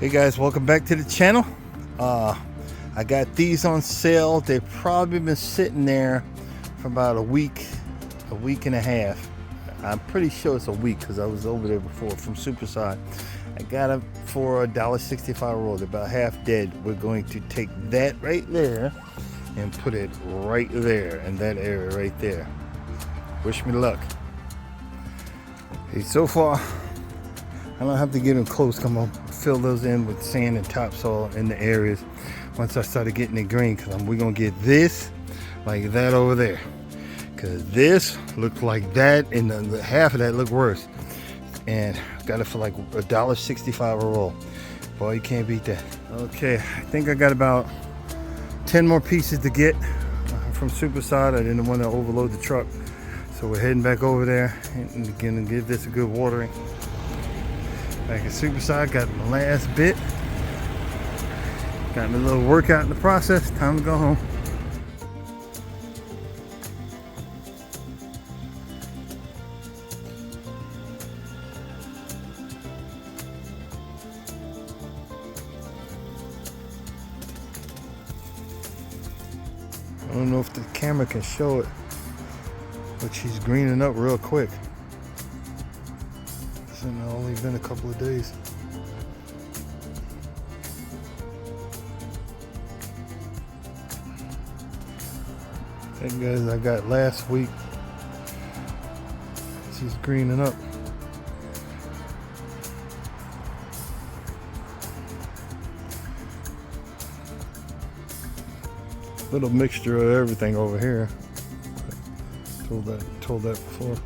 Hey guys, welcome back to the channel. I got these on sale. They've probably been sitting there for about a week and a half. I'm pretty sure it's a week because I was over there before from Superside. I got them for $1.65 a roll. They're about half dead. We're going to take that right there and put it right there in that area right there. Wish me luck. Okay, so far I don't have to get them close. Come on, fill those in with sand and topsoil in the areas once I started getting it green, because we're gonna get this like that over there, because this looked like that and the half of that looked worse, and got it for like $1.65 a roll. Boy, you can't beat that. Okay, I think I got about 10 more pieces to get from Superside. I didn't want to overload the truck, so we're heading back over there and gonna give this a good watering. Back at Superside, got my last bit. Got me a little workout in the process. Time to go home. I don't know if the camera can show it, but she's greening up real quick. It's only been a couple of days. That guys I got last week, she's greening up. Little mixture of everything over here. Told that before.